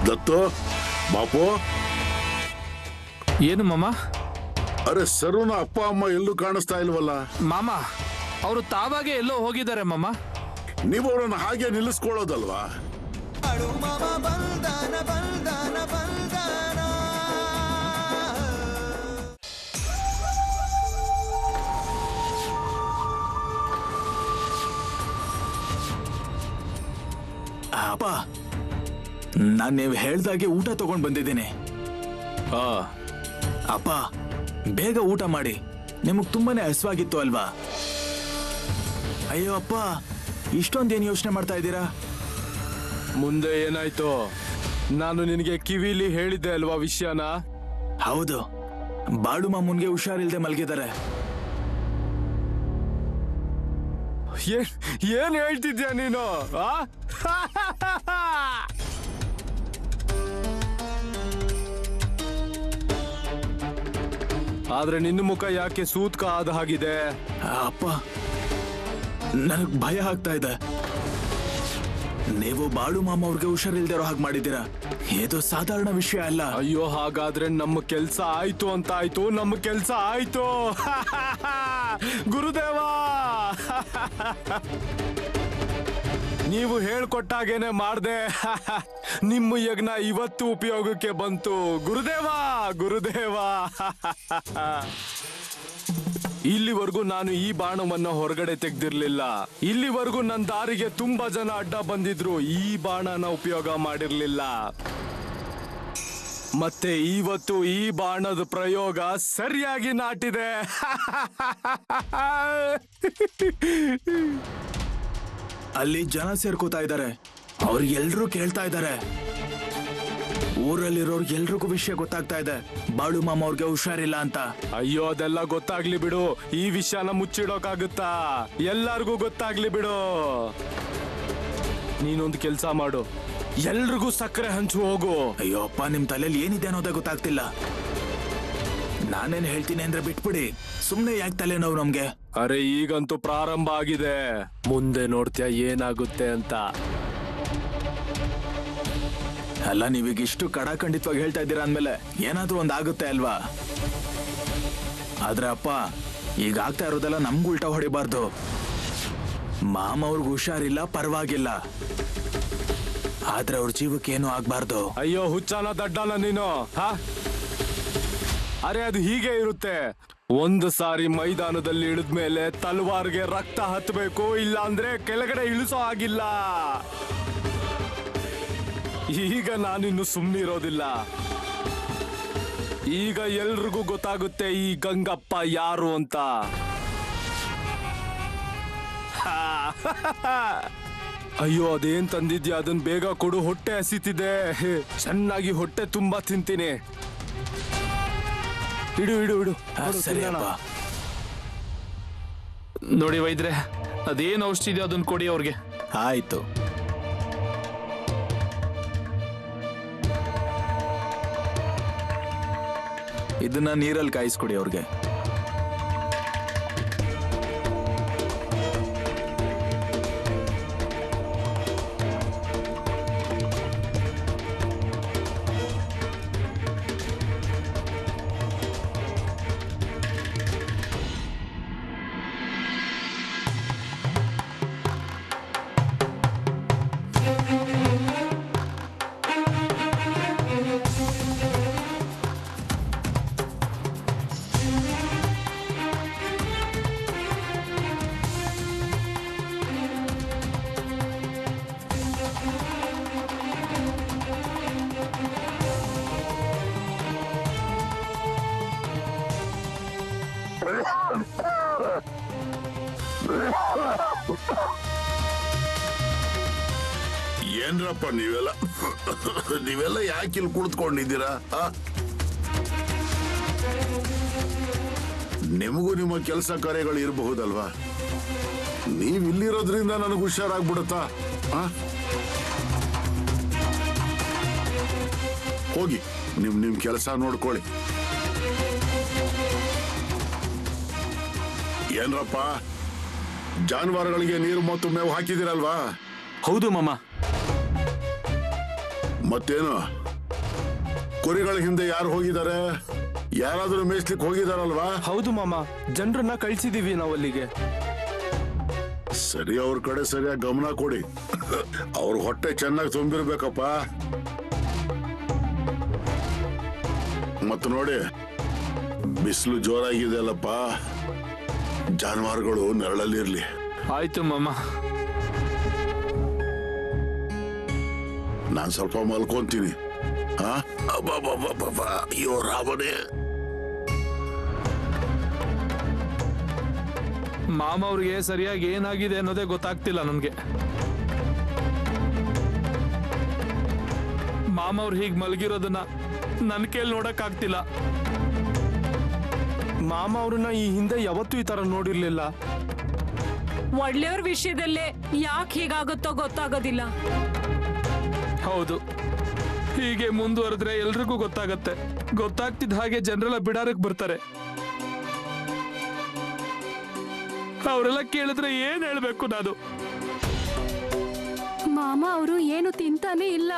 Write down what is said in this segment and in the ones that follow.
ದತ್ತು ಬಾಪು. ಏನು ಮಾಮ? ಅರೆ ಸರ್ವನ ಅಪ್ಪ ಅಮ್ಮ ಎಲ್ಲೂ ಕಾಣಿಸ್ತಾ ಇಲ್ವಲ್ಲ ಮಾಮ? ಅವರು ತಾವಾಗೆ ಎಲ್ಲೋ ಹೋಗಿದ್ದಾರೆ ಮಾಮ. ನೀವು ಅವರನ್ನು ಹಾಗೆ ನಿಲ್ಲಿಸ್ಕೊಳ್ಳೋದಲ್ವಾ? ಅಪ್ಪ, ನಾನು ನೀವು ಹೇಳ್ದಾಗೆ ಊಟ ತಗೊಂಡ್ ಬಂದಿದ್ದೀನಿ. ಅಪ್ಪ, ಬೇಗ ಊಟ ಮಾಡಿ, ನಿಮಗ್ ತುಂಬಾನೇ ಹಸಿವಾಗಿತ್ತು ಅಲ್ವಾ? ಅಯ್ಯೋ ಅಪ್ಪ, ಇಷ್ಟೊಂದೇನು ಯೋಚನೆ ಮಾಡ್ತಾ ಇದ್ದೀರಾ? ಮುಂದೆ ಏನಾಯ್ತು? ನಾನು ನಿನಗೆ ಕಿವಿಲಿ ಹೇಳಿದ್ದೆ ಅಲ್ವಾ ವಿಷಯನ? ಹೌದು, ಬಾಳು ಮಾಮೂನ್ಗೆ ಹುಷಾರಿಲ್ದೆ ಮಲಗಿದ್ದಾರೆ. ಏನ್ ಹೇಳ್ತಿದ್ಯಾ ನೀನು? ಆದ್ರೆ ನಿನ್ನ ಮುಖ ಯಾಕೆ ಸೂತ್ಕ ಆದ ಹಾಗಿದೆ? ಅಪ್ಪ, ನನಗ್ ಭಯ ಆಗ್ತಾ ಇದೆ. ನೀವು ಬಾಳು ಮಾಮ ಅವ್ರಿಗೆ ಹುಷಾರಿಲ್ದಿರೋ ಹಾಗೆ ಮಾಡಿದ್ದೀರಾ. ಇದು ಸಾಧಾರಣ ವಿಷಯ ಅಲ್ಲ. ಅಯ್ಯೋ, ಹಾಗಾದ್ರೆ ನಮ್ಮ ಕೆಲ್ಸ ಆಯ್ತು ಅಂತ ಆಯ್ತು, ನಮ್ಮ ಕೆಲ್ಸ ಆಯ್ತು. ಗುರುದೇವ, ನೀವು ಹೇಳ್ಕೊಟ್ಟಾಗೇನೆ ಮಾಡ್ದೆ. ನಿಮ್ಮ ಯಜ್ಞ ಇವತ್ತು ಉಪಯೋಗಕ್ಕೆ ಬಂತು. ಗುರುದೇವ, ಗುರುದೇವ. ಇಲ್ಲಿವರೆಗೂ ನಾನು ಈ ಬಾಣವನ್ನ ಹೊರಗಡೆ ತೆಗ್ದಿರ್ಲಿಲ್ಲ. ಇಲ್ಲಿವರೆಗೂ ನನ್ನ ದಾರಿಗೆ ತುಂಬಾ ಜನ ಅಡ್ಡ ಬಂದಿದ್ರು, ಈ ಬಾಣನ ಉಪಯೋಗ ಮಾಡಿರ್ಲಿಲ್ಲ. ಮತ್ತೆ ಇವತ್ತು ಈ ಬಾಣದ ಪ್ರಯೋಗ ಸರಿಯಾಗಿ ನಾಟಿದೆ. ಅಲ್ಲಿ ಜನ ಸೇರ್ಕೋತಾ ಇದ್ದಾರೆ, ಅವ್ರಿಗೆಲ್ರೂ ಕೇಳ್ತಾ ಇದ್ದಾರೆ. ಊರಲ್ಲಿರೋರ್ಗೆ ಎಲ್ರಿಗೂ ವಿಷಯ ಗೊತ್ತಾಗ್ತಾ ಇದೆ, ಬಾಳು ಮಾಮ ಅವ್ರಿಗೆ ಹುಷಾರಿಲ್ಲ ಅಂತ. ಅಯ್ಯೋ, ಅದೆಲ್ಲ ಗೊತ್ತಾಗ್ಲಿ ಬಿಡು. ಈ ವಿಷಯನ ಮುಚ್ಚಿಡೋಕಾಗುತ್ತಾ? ಎಲ್ಲಾರ್ಗೂ ಗೊತ್ತಾಗ್ಲಿ ಬಿಡು. ನೀನೊಂದು ಕೆಲ್ಸ ಮಾಡು, ಎಲ್ರಿಗೂ ಸಕ್ಕರೆ ಹಂಚು ಹೋಗು. ಅಯ್ಯೋ ಅಪ್ಪ, ನಿಮ್ ತಲೆಯಲ್ಲಿ ಏನಿದೆ ಅನ್ನೋದೇ ಗೊತ್ತಾಗ್ತಿಲ್ಲ. ನಾನೇನ್ ಹೇಳ್ತೀನಿ ಅಂದ್ರೆ ಬಿಟ್ಬಿಡಿ, ಸುಮ್ನೆ ಯಾಕೆ ತಲೆನೋವು ನಮ್ಗೆ? ಅರೆ, ಈಗಂತೂ ಪ್ರಾರಂಭ ಆಗಿದೆ, ಮುಂದೆ ನೋಡ್ತೀಯ ಏನಾಗುತ್ತೆ ಅಂತ. ಅಲ್ಲ, ನೀವೀಗ ಇಷ್ಟು ಕಡಾಖಂಡಿತವಾಗಿ ಹೇಳ್ತಾ ಇದ್ದೀರಾ ಅಂದ್ಮೇಲೆ ಏನಾದ್ರೂ ಒಂದಾಗುತ್ತೆ ಅಲ್ವಾ? ಆದ್ರೆ ಅಪ್ಪ, ಈಗ ಆಗ್ತಾ ಇರೋದೆಲ್ಲ ನಮ್ಗೂ ಉಲ್ಟಾ ಹೊಡಿಬಾರ್ದು. ಮಾಮ ಅವ್ರಿಗೆ ಹುಷಾರಿಲ್ಲ, ಪರವಾಗಿಲ್ಲ, ಆದ್ರೆ ಅವ್ರ ಜೀವಕ್ಕೆ ಏನು ಆಗ್ಬಾರ್ದು. ಅಯ್ಯೋ ಹುಚ್ಚನ ದಡ್ಡನ ನೀನು. ಅರೆ, ಅದು ಹೀಗೆ ಇರುತ್ತೆ. ಒಂದು ಸಾರಿ ಮೈದಾನದಲ್ಲಿ ಇಳಿದ್ಮೇಲೆ ತಲ್ವಾರ್ಗೆ ರಕ್ತ ಹತ್ತಬೇಕು, ಇಲ್ಲ ಅಂದ್ರೆ ಕೆಳಗಡೆ ಇಳಿಸೋ ಆಗಿಲ್ಲ. ಈಗ ನಾನಿನ್ನು ಸುಮ್ಮನಿರೋದಿಲ್ಲ. ಈಗ ಎಲ್ರಿಗೂ ಗೊತ್ತಾಗುತ್ತೆ ಈ ಗಂಗಪ್ಪ ಯಾರು ಅಂತ. ಅಯ್ಯೋ, ಅದೇನ್ ತಂದಿದ್ಯಾ? ಅದನ್ನ ಬೇಗ ಕೊಡು, ಹೊಟ್ಟೆ ಹಸಿತಿದೆ. ಚೆನ್ನಾಗಿ ಹೊಟ್ಟೆ ತುಂಬಾ ತಿಂತೀನಿ. ಇಡು ಇಡು ಇಡು. ಸರಿ ಅಪ್ಪ. ನೋಡಿ ವೈದ್ರೆ, ಅದೇನು ಔಷಧಿ ಇದೆಯೋ ಅದನ್ನ ಕೊಡಿ ಅವ್ರಿಗೆ. ಆಯ್ತು. ಇದನ್ನ ನೀರಲ್ಲಿ ಕಾಯಿಸ್ಕೊಡಿ ಅವ್ರಿಗೆ. ಏನ್ರಪ್ಪ ನೀವೆಲ್ಲ ಯಾಕೆ ಇಲ್ಲಿ ಕುಳಿತುಕೊಂಡಿದ್ದೀರಾ? ನಿಮಗೂ ನಿಮ್ಮ ಕೆಲಸ ಕಾರ್ಯಗಳು ಇರಬಹುದಲ್ವಾ? ನೀವ್ ಇಲ್ಲಿರೋದ್ರಿಂದ ನನಗೆ ಹುಷಾರಾಗ್ಬಿಡುತ್ತಾ? ಹೋಗಿ ನಿಮ್ ಕೆಲಸ ನೋಡ್ಕೊಳ್ಳಿ. ಏನ್ರಪ್ಪ, ಜಾನುವಾರುಗಳಿಗೆ ನೀರು ಮತ್ತು ಮೇವು ಹಾಕಿದಿರಲ್ವಾ? ಹೌದು ಮಾಮ. ಮತ್ತೇನು ಕುರಿಗಳ ಹಿಂದೆ ಯಾರು ಹೋಗಿದ್ದಾರೆ? ಯಾರಾದ್ರೂ ಮೇಯಿಸ್ಲಿಕ್ಕೆ ಹೋಗಿದಾರಲ್ವಾ? ಹೌದು ಮಾಮ, ಜನರನ್ನ ಕಳ್ಸಿದೀವಿ ನಾವು ಅಲ್ಲಿಗೆ. ಸರಿ, ಅವ್ರ ಕಡೆ ಸರಿಯಾಗಿ ಗಮನ ಕೊಡಿ. ಅವ್ರ ಹೊಟ್ಟೆ ಚೆನ್ನಾಗಿ ತುಂಬಿರ್ಬೇಕಪ್ಪ. ಮತ್ ನೋಡಿ, ಬಿಸಿಲು ಜೋರಾಗಿದೆ ಅಲ್ಲಪ್ಪ, ಜಾನುವಾರುಗಳು ನೆರಳಲ್ಲಿರ್ಲಿ. ಆಯ್ತು ಮಾಮ. ನಾನ್ ಸ್ವಲ್ಪ ಮಲ್ಕೊಂತೀನಿ. ಅಯ್ಯೋ ರಾಮನೇ. ಮಾಮ ಅವ್ರಿಗೆ ಸರಿಯಾಗಿ ಏನಾಗಿದೆ ಅನ್ನೋದೇ ಗೊತ್ತಾಗ್ತಿಲ್ಲ ನನ್ಗೆ. ಮಾಮ ಅವ್ರು ಹೀಗ್ ಮಲಗಿರೋದನ್ನ ನನ್ ಕೇಳಿ ನೋಡಕ್ ಆಗ್ತಿಲ್ಲ. ಮಾಮ ಅವ್ರನ್ನ ಈ ಹಿಂದೆ ಯಾವತ್ತೂ ಈ ತರ ನೋಡಿರ್ಲಿಲ್ಲ. ಒಳ್ಳೆಯವ್ರ ವಿಷಯದಲ್ಲೇ ಯಾಕೆ ಹೀಗಾಗುತ್ತೋ ಗೊತ್ತಾಗೋದಿಲ್ಲ. ಹೌದು, ಹೀಗೆ ಮುಂದುವರೆದ್ರೆ ಎಲ್ರಿಗೂ ಗೊತ್ತಾಗತ್ತೆ. ಗೊತ್ತಾಗ್ತಿದ್ದ ಹಾಗೆ ಜನರೆಲ್ಲ ಬಿಡಾರಕ್ ಬರ್ತಾರೆ. ಅವರೆಲ್ಲ ಕೇಳಿದ್ರೆ ಏನ್ ಹೇಳ್ಬೇಕು ನಾನು? ಮಾಮ ಅವರು ಏನು ತಿಂತಾನೆ ಇಲ್ಲ.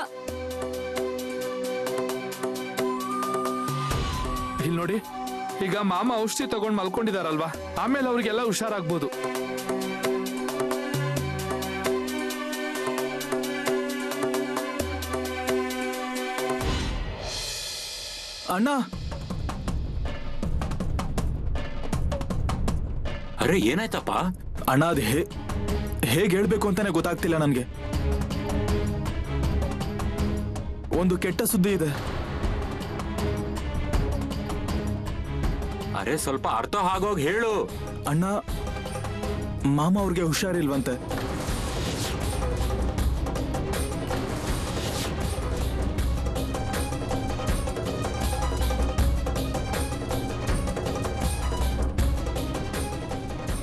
ಇಲ್ಲಿ ನೋಡಿ, ಈಗ ಮಾಮ ಔಷಧಿ ತಗೊಂಡ್ ಮಲ್ಕೊಂಡಿದಾರಲ್ವಾ, ಆಮೇಲೆ ಅವ್ರಿಗೆಲ್ಲ ಹುಷಾರಾಗ್ಬೋದು. ಅಣ್ಣ, ಅರೆ ಏನಾಯ್ತಪ್ಪ? ಅಣ್ಣ, ಅದು ಹೇಗೆ ಹೇಳ್ಬೇಕು ಅಂತಾನೆ ಗೊತ್ತಾಗ್ತಿಲ್ಲ ನನ್ಗೆ. ಒಂದು ಕೆಟ್ಟ ಸುದ್ದಿ ಇದೆ. ಅರೆ ಸ್ವಲ್ಪ ಅರ್ಥ ಆಗೋಗ್ ಹೇಳು. ಅಣ್ಣ, ಮಾಮ ಅವ್ರಿಗೆ ಹುಷಾರಿಲ್ವಂತೆ.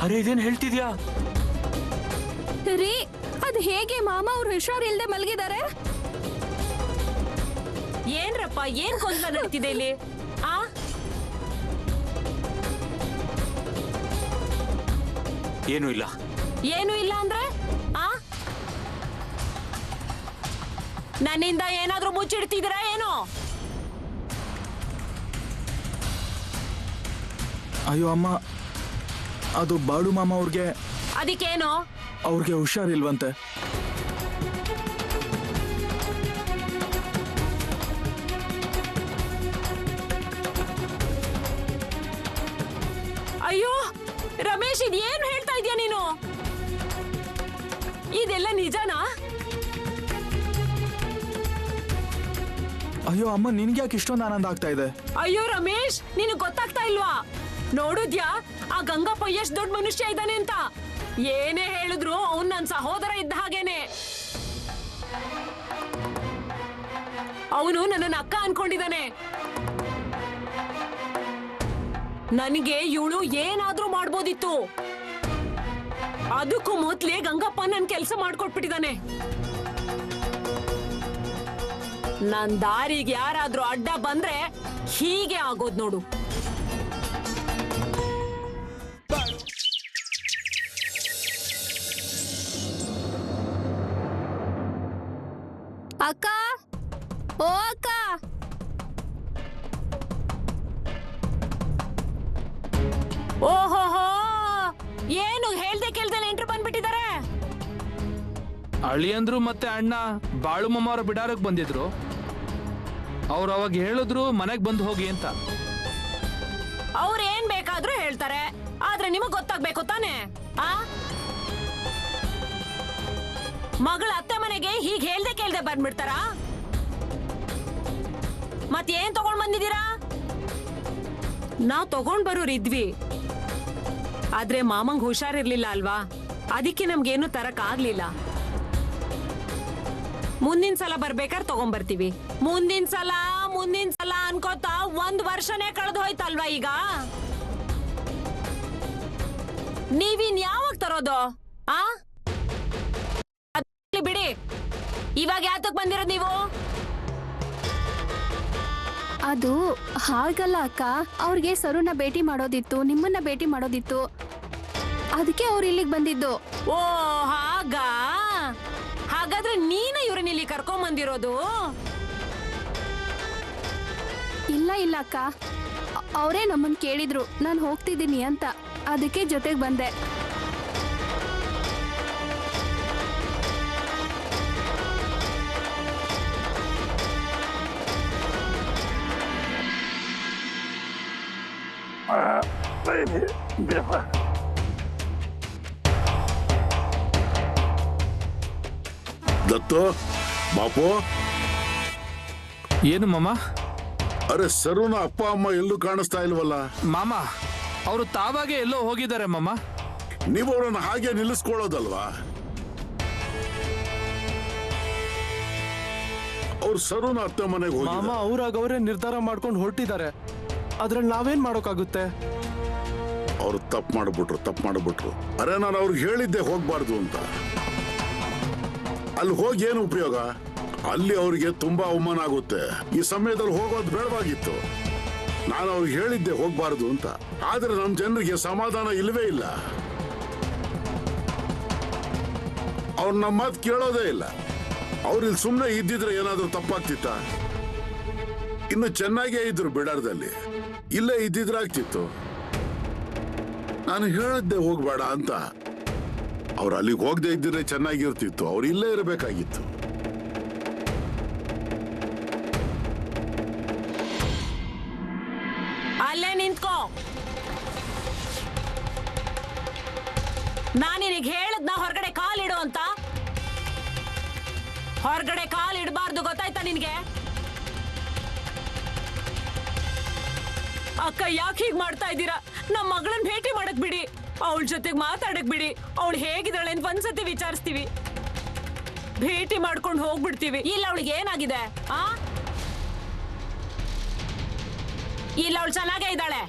ಅರೆ ಇದೇನ್ ಹೇಳ್ತಿದ್ಯಾ? ರೀ, ಅದ್ ಹೇಗೆ ಮಾಮ ಅವ್ರು ಹುಷಾರಿಲ್ದೆ ಮಲಗಿದ್ದಾರೆ? ಏನ್ರಪ್ಪ, ಏನ್ ಗೊಂದಲ ನಡೀತಿದೆ ಇಲ್ಲಿ? ಆ ಏನು ಇಲ್ಲ. ಏನು ಇಲ್ಲ ಅಂದ್ರೆ ಆ ನನ್ನಿಂದ ಏನಾದ್ರೂ ಮುಚ್ಚಿಡ್ತಿದ್ದೀರಾ ಏನೋ? ಅಯ್ಯೋ ಅಮ್ಮ, ಅದು ಬಾಳು ಮಾಮ ಅದಕ್ಕೇನೋ? ಅವ್ರಿಗೆ ಹುಷಾರಿಲ್ವಂತೆ. ಅಯ್ಯೋ ರಮೇಶ್, ಇದೇನು ಹೇಳ್ತಾ ಇದೀಯ ನೀನು? ಇದೆಲ್ಲ ನಿಜನಾ? ಅಯ್ಯೋ ಅಮ್ಮ, ನಿನ್ಗೆ ಯಾಕೆ ಇಷ್ಟೊಂದು ಆನಂದ ಆಗ್ತಾ ಇದೆ? ಅಯ್ಯೋ ರಮೇಶ್, ನಿನಗ್ ಗೊತ್ತಾಗ್ತಾ ಇಲ್ವಾ? ನೋಡುದ್ಯಾ ಆ ಗಂಗಪ್ಪ ಎಷ್ಟ್ ದೊಡ್ಡ ಮನುಷ್ಯ ಇದ್ದಾನೆ ಅಂತ? ಏನೇ ಹೇಳಿದ್ರು ಅವ್ನ್ ನನ್ ಸಹೋದರ ಇದ್ದ ಹಾಗೇನೆ. ಅವನು ನನ್ನ ಅಕ್ಕ ಅನ್ಕೊಂಡಿದ್ದಾನೆ. ನನಗೆ ಇವಳು ಏನಾದ್ರೂ ಮಾಡ್ಬೋದಿತ್ತು. ಅದಕ್ಕೂ ಮೊದ್ಲೇ ಗಂಗಪ್ಪ ನನ್ ಕೆಲ್ಸ ಮಾಡ್ಕೊಟ್ಬಿಟ್ಟಿದ್ದಾನೆ. ನನ್ ದಾರಿಗೆ ಯಾರಾದ್ರೂ ಅಡ್ಡ ಬಂದ್ರೆ ಹೀಗೆ ಆಗೋದ್ ನೋಡು. ಅಕ್ಕ, ಓ ಅಕ್ಕ, ಓಹೋಹೋ, ಏನು ಹೇಳ್ದೆ ಕೇಳ್ದೆ ನೆಂಟ್ರು ಬಂದ್ಬಿಟ್ಟಿದ್ದಾರೆ. ಅಳಿಯಂದ್ರು ಮತ್ತೆ ಅಣ್ಣ ಬಾಳು ಮಾಮ ಅವರ ಬಿಡಾರಕ್ ಬಂದಿದ್ರು. ಅವ್ರು ಅವಾಗ ಹೇಳಿದ್ರು ಮನೆಗ್ ಬಂದು ಹೋಗಿ ಅಂತ. ಅವ್ರು ಏನ್ ಬೇಕಾದ್ರೂ ಹೇಳ್ತಾರೆ, ಆದ್ರೆ ನಿಮಗ್ ಗೊತ್ತಾಗ್ಬೇಕು ತಾನೆ? ಆ ಮಗಳ ಅತ್ತೆ ಮನೆಗೆ ಹೀಗ್ ಹೇಳ್ದೆ ಕೇಳ್ದೆ ಬಂದ್ಬಿಡ್ತಾರ? ಮತ್ತೇನ್ ತಗೊಂಡ್ ಬಂದಿದ್ದೀರಾ? ನಾವ್ ತಗೊಂಡ್ ಬರೋರಿದ್ವಿ, ಆದ್ರೆ ಮಾಮಂಗ್ ಹುಷಾರಿರ್ಲಿಲ್ಲ ಅಲ್ವಾ, ಅದಕ್ಕೆ ನಮ್ಗೇನು ತರಕ್ ಆಗ್ಲಿಲ್ಲ. ಮುಂದಿನ ಸಲ ಬರ್ಬೇಕಾದ್ರೆ ತಗೊಂಡ್ಬರ್ತೀವಿ. ಮುಂದಿನ ಸಲ ಅನ್ಕೋತಾ 1 ವರ್ಷನೇ ಕಳೆದು ಹೋಯ್ತಲ್ವಾ ಈಗ. ನೀವಿನ್ ಯಾವಾಗ ತರೋದು? ಆ ಬಿಡಿ, ಇವಾಗ ಯಾತಕ್ ಬಂದಿರೋದು ನೀವು? ಅದು ಹಾಗಲ್ಲ ಅಕ್ಕ, ಅವ್ರಿಗೆ ಸರುನ ಭೇಟಿ ಮಾಡೋದಿತ್ತು, ನಿಮ್ಮನ್ನ ಭೇಟಿ ಮಾಡೋದಿತ್ತು, ಅದಕ್ಕೆ ಅವ್ರು ಇಲ್ಲಿಗೆ ಬಂದಿದ್ದು. ಓ ಹಾಗಾದ್ರೆ ನೀನು ಇವ್ರನ್ನ ಇಲ್ಲಿ ಕರ್ಕೊಂಡ್ ಬಂದಿರೋದು? ಇಲ್ಲ ಇಲ್ಲ ಅಕ್ಕ, ಅವರೇ ನಮ್ಮನ್ ಕೇಳಿದ್ರು ನಾನು ಹೋಗ್ತಿದ್ದೀನಿ ಅಂತ, ಅದಕ್ಕೆ ಜೊತೆಗೆ ಬಂದೆ. ದತ್ತು, ಬಾಪು, ಏನು ಮಾಮ? ಅರೆ ಸರುನ ಅಪ್ಪ ಅಮ್ಮ ಎಲ್ಲೂ ಕಾಣಿಸ್ತಾ ಇಲ್ವಲ್ಲ? ಮಾಮ, ಅವರು ತಾವಾಗೆ ಎಲ್ಲೋ ಹೋಗಿದ್ದಾರೆ ಮಾಮ. ನೀವು ಅವರನ್ನ ಹಾಗೆ ನಿಲ್ಲಿಸ್ಕೊಳ್ಳೋದಲ್ವಾ? ಅವ್ರು ಸರುನ ಅತ್ತೆ ಮನೆಗೆ ಮಾಮ ಹೋಗಿ ಅವ್ರಾಗ ಅವರೇ ನಿರ್ಧಾರ ಮಾಡ್ಕೊಂಡು ಹೊರಟಿದ್ದಾರೆ. ಅದ್ರಲ್ಲಿ ನಾವೇನ್ ಮಾಡೋಕ್ಕಾಗುತ್ತೆ? ಅವ್ರು ತಪ್ಪು ಮಾಡ್ಬಿಟ್ರು. ಅರೆ ನಾನು ಅವ್ರಿಗೆ ಹೇಳಿದ್ದೆ ಹೋಗ್ಬಾರ್ದು ಅಂತ. ಅಲ್ಲಿ ಹೋಗಿ ಏನು ಉಪಯೋಗ? ಅಲ್ಲಿ ಅವ್ರಿಗೆ ತುಂಬಾ ಅವಮಾನ ಆಗುತ್ತೆ. ಈ ಸಮಯದಲ್ಲಿ ಹೋಗೋದು ಬೇಡವಾಗಿತ್ತು. ನಾನು ಅವ್ರಿಗೆ ಹೇಳಿದ್ದೆ ಹೋಗ್ಬಾರ್ದು ಅಂತ. ಆದ್ರೆ ನಮ್ಮ ಜನರಿಗೆ ಸಮಾಧಾನ ಇಲ್ಲವೇ ಇಲ್ಲ. ಅವ್ರು ನಮ್ಮ ಮಾತು ಕೇಳೋದೇ ಇಲ್ಲ. ಅವ್ರು ಇಲ್ಲಿ ಸುಮ್ಮನೆ ಇದ್ದಿದ್ರೆ ಏನಾದ್ರೂ ತಪ್ಪಾಗ್ತಿತ್ತ? ಇನ್ನು ಚೆನ್ನಾಗೇ ಇದ್ರು ಬಿಡಾರದಲ್ಲಿ. ಇಲ್ಲೇ ಇದ್ದಿದ್ರೆ ಆಗ್ತಿತ್ತು. ನಾನು ಹೇಳಿದ್ದೆ ಹೋಗ್ಬೇಡ ಅಂತ. ಅವ್ರು ಅಲ್ಲಿಗೆ ಹೋಗದೆ ಇದ್ದಿದ್ರೆ ಚೆನ್ನಾಗಿರ್ತಿತ್ತು. ಅವ್ರು ಇಲ್ಲೇ ಇರಬೇಕಾಗಿತ್ತು. ಅಲ್ಲೇ ನಿಂತ್ಕೋ. ನಾನು ನಿನಗೆ ಹೇಳದ್ನ ಹೊರಗಡೆ ಕಾಲಿಡು ಅಂತ. ಹೊರಗಡೆ ಕಾಲಿಡಬಾರ್ದು, ಗೊತ್ತಾಯ್ತಾ ನಿನ್ಗೆ? ಅಕ್ಕ ಯಾಕೆ ಹೀಗ್ ಮಾಡ್ತಾ ಇದ್ದೀರಾ? ನಮ್ಮ ಮಗಳನ್ನ ಭೇಟಿ ಮಾಡಕ್ ಬಿಡಿ, ಅವಳ ಜೊತೆಗೆ ಮಾತಾಡಕ್ ಬಿಡಿ. ಅವಳು ಹೇಗಿದ್ದಾಳೆ ಅಂತ ಒಂದ್ಸತಿ ವಿಚಾರಿಸ್ತೀವಿ, ಭೇಟಿ ಮಾಡ್ಕೊಂಡು ಹೋಗ್ಬಿಡ್ತೀವಿ. ಇಲ್ಲ ಅವಳಿಗೆ ಏನಾಗಿದೆ? ಇಲ್ಲ ಅವಳು ಚೆನ್ನಾಗೇ ಇದ್ದಾಳೆ.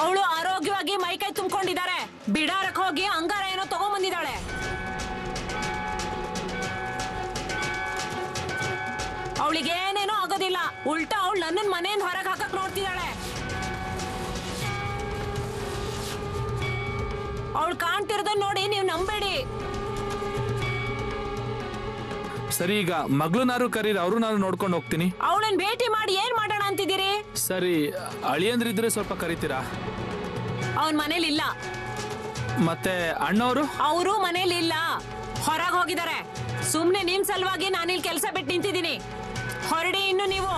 ಅವಳು ಆರೋಗ್ಯವಾಗಿ ಮೈಕೈ ತುಂಬಿಕೊಂಡಿದ್ದಾರೆ. ಬಿಡಾರಕ್ ಹೋಗಿ ಅಂಗಾರ ಏನೋ ತಗೊಂಡ್ಬಂದಿದ್ದಾಳೆ. ಅವಳಿಗೆ ಏನೇನೋ ಆಗೋದಿಲ್ಲ. ಉಲ್ಟಾ ಅವಳು ನನ್ನನ್ ಮನೆಯಿಂದ ಹೊರಗೆ ಹಾಕಕ್ ನೋಡ್ತಿದ್ದಾಳೆ. ಅವಳು ಕಾಣ್ತಿರೋದನ್ನ ನೋಡಿ ನೀವು ನಂಬೇಡಿ. ಸರಿ, ಈಗ ಮಗ್ಳನಾರು ಕರೀರಿ, ಅವರು ನಾನು ನೋಡ್ಕೊಂಡು ಹೋಗ್ತೀನಿ. ಅವಳನ್ನ ಭೇಟಿ ಮಾಡಿ ಏನ್ ಮಾಡೋಣ ಅಂತಿದ್ದೀರಿ? ಸರಿ, ಅಳಿಯಂದ್ರಿದ್ರೆ ಸ್ವಲ್ಪ ಕರಿತೀರಾ? ಅವನ್ ಮನೇಲಿ ಇಲ್ಲ. ಮತ್ತೆ ಅಣ್ಣವರು? ಅವರು ಮನೇಲಿ ಇಲ್ಲ, ಹೊರಗೆ ಹೋಗಿದ್ದಾರೆ. ಸುಮ್ನೆ ನಿಮ್ ಸಲುವಾಗಿ ನಾನಿಲ್ಲಿ ಕೆಲಸ ಬಿಟ್ಟು ನಿಂತಿದ್ದೀನಿ. ಹೊರಡಿ ಇನ್ನು ನೀವು.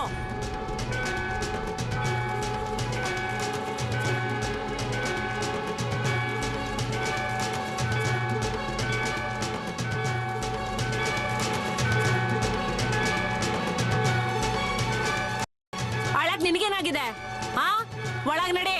ಅಳಕ್ ನಿನಗೇನಾಗಿದೆ? ಒಳಗ್ ನಡಿ.